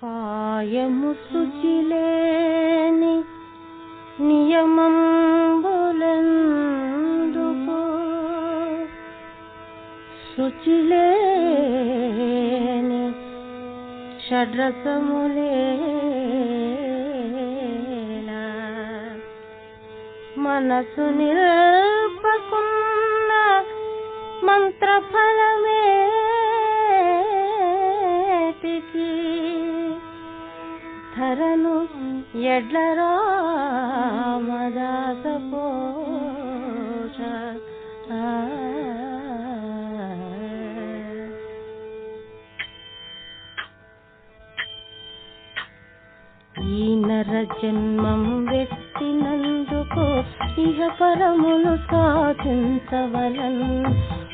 కాయము శుచిలేని నియమంబులెందుకు శుచిలేని షడ్రసములేలా మనసు నిల్పకున్న మంత్రఫలమేటికి ధరను ఎడ్ల రామదాస పోష ఈ నర జన్మం వెత్తినందుకు ఇహ పరములు సాధించవలన్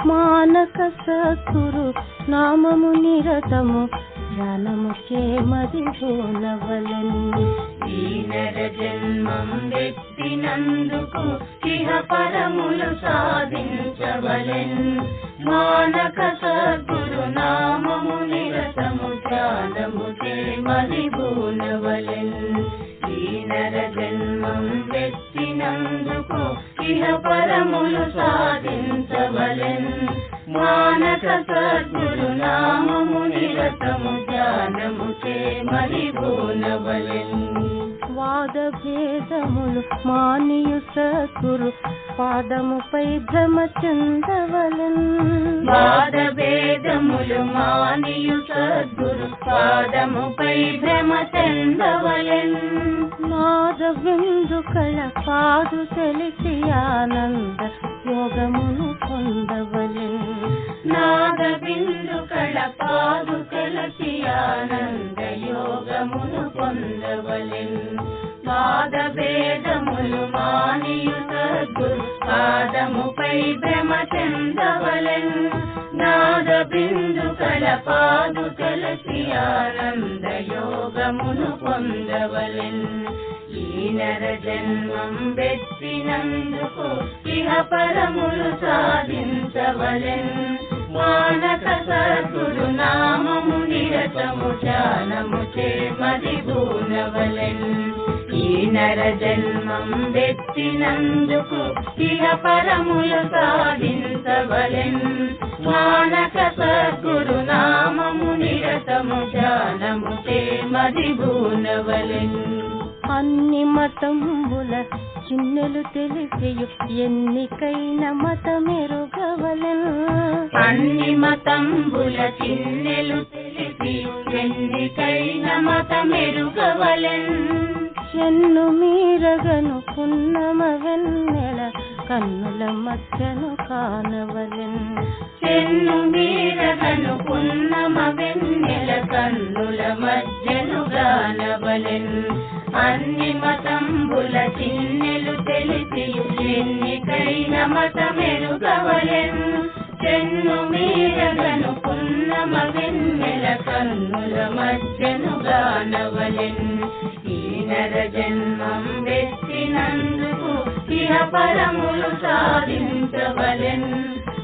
మానక సద్గురు నామము నిరతము ధ్యానము చేమది పూనవలన్ ఈ నర జన్మం వెత్తినందుకు ఇహ పరములు సాధించవలెన్ మానక సద్గురు నామము నిరతము ధ్యానము చేమది పూనవలెన్ ఈ నర జన్మం వెత్తినందుకు ఇహ పరములు సాధించవలెన్ మానక సద్గురు నామము నిరతము ధ్యానము చేమది పూనవలెన్ వాద భేదములు మానియు సద్గురు పాదముపై భ్రమ చెందవలెన్ వాద భేదములు మానియు సద్గురు పాదముపై భ్రమ చెందవలెన్ నాద బిందు కళ పాదు తెలిసి ఆనంద యోగమును పొందవలెన్ నాద బిందు కళ పాదు తెలిసి ఆనంద యోగమును పొందవలెన్ వాద భేదములు మానియు సద్గురు పాదముపై భ్రమ చెందవలెన్ నాద బిందు కళ పాదు తెలిసి ఆనంద యోగమును పొందవలెన్ ఈ నర జన్మం వెత్తినందుకు ఇహ పరములు సాధించవలెన్ మానక సద్గురు నామము నిరతము ధ్యానము చేమది పూనవలెన్ ఈ నర జన్మం వెత్తినందుకు ఇహ పరములు సాధించవలెన్ మానక సద్గురు నామము నిరతము ధ్యానము చేమది పూనవలెన్ అన్ని మతంబుల చిన్నెలు తెలిసియు ఎన్నికైన మతమెరుగవలెన్ అన్ని మతంబుల చిన్నెలు తెలిసి ఎన్నికైన మతమెరుగవలెన్ చెన్ను మీరగను పున్నమ వెన్నెల కన్నుల మధ్యను కానవలెన్ చెన్ను మీరగను పున్నమ వెన్నెల కన్నుల మధ్యను గానవలెన్ అన్ని మతంబుల చిన్నెలు తెలిసి ఎన్నికైన మతమెరుగవలెన్ చెన్ను మీరగను పున్నమ వెన్నెల కన్నుల మధ్యను గానవలెన్ ఈ నర జన్మం వెత్తినందుకు ఇహ పరములు సాధించవలెన్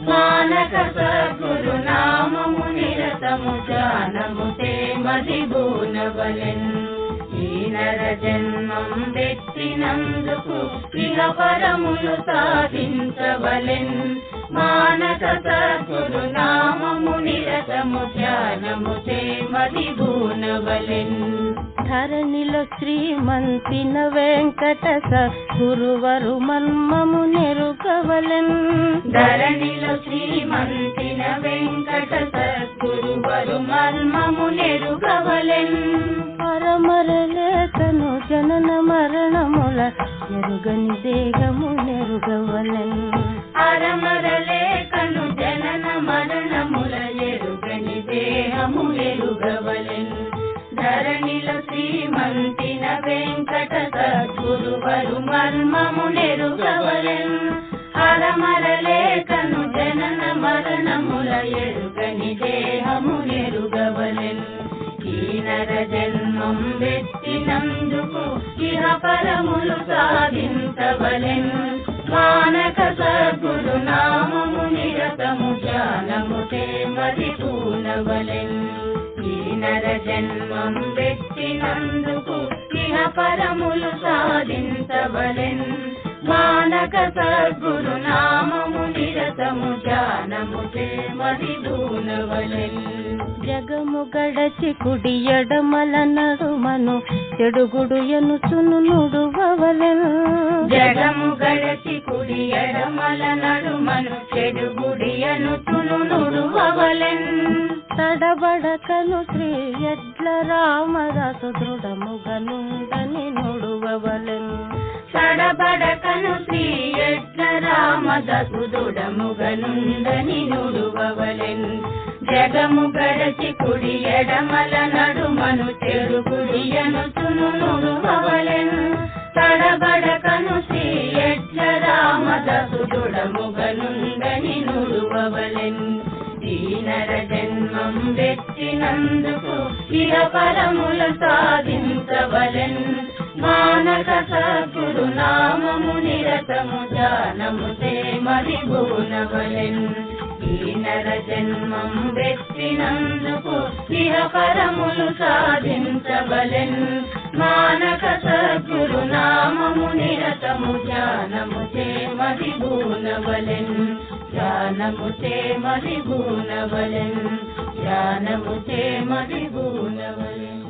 మానక సద్గురు నామము నిరతము ధ్యానము చేమది పూనవలెన్ ఈ నర జన్మం వెత్తినందుకు ఇహ పరములు సాధించవలెన్ మానక సద్గురు నామము నిరతము ధ్యానము చేమది పూనవలెన్ ధరణిలో శ్రీమంతిన వెంకట సద్గురువరు మన్మము నెరుగవలెన్ ధరణిలో శ్రీమంతిన వెంకట సద్గురువరు మర్మము నెరుగవలెన్ పరమరలేఖను జనన మరణముల ఎరుగని దేహము నెరుగవలెన్ అరమరలేఖను జనన మరణముల ఎరుగని దేహము ఎరుగవలెన్ ధరణిలో శ్రీమంతిన వెంకట సద్గురువరు మర్మము నెరుగవలెన్ అరమరలేఖను జనన మరణముల ఎరుగని దేహము ఎరుగవలెన్ ఈ నర జన్మం వెత్తినందుకు ఇహ పరములు సాధించవలెన్ మానక సద్గురు నామము నిరతము ధ్యానము చేమది పూనవలెన్ ఈ నర జన్మం వెచ్చినందుకు ఇహ పరములు సాధించవలెన్ మానక సద్గురు నామము నిరతము ధ్యానము చేమది బూనవలెన్ జగము గడచి కుడి ఎడమల నడుమను చెడుగుడు ఎనుచును నుడువవలెన్ జగము గడచి కుడి ఎడమల నడుమను చెడుగుడి ఎనుచును నుడువవలెన్ తడబడకను శ్రీ ఎడ్ల రామదాసు దృఢముగనుండని నుడువవలెన్ తడబడకను శ్రీ ఎడ్ల రామదాసు దృఢముగనుండని నుడువవలెన్ జగము గడచి కుడి ఎడమల నడుమను చెడుగుడి ఎనుచును నుడువవలెన్ తడబడకను శ్రీ ఎడ్ల రామదాసు దృఢముగనుండని నుడువవలెన్ ఈ నర జన్మం వెచ్చినందుకు ఇహ పరముల సాధించవలెన్ మానక సద్గురు నామము నిరతము ధ్యానము చేమది బూనవలెన్ ఈ నర జన్మం వెచ్చినందుకు ఇహ పరములు సాధించవలెన్ మానక సద్గురు నామము నిరతము ధ్యానము చేమది బూనవలెన్ ధ్యానము చేమది బూనవలెన్ ధ్యానము చేమది బూనవలెన్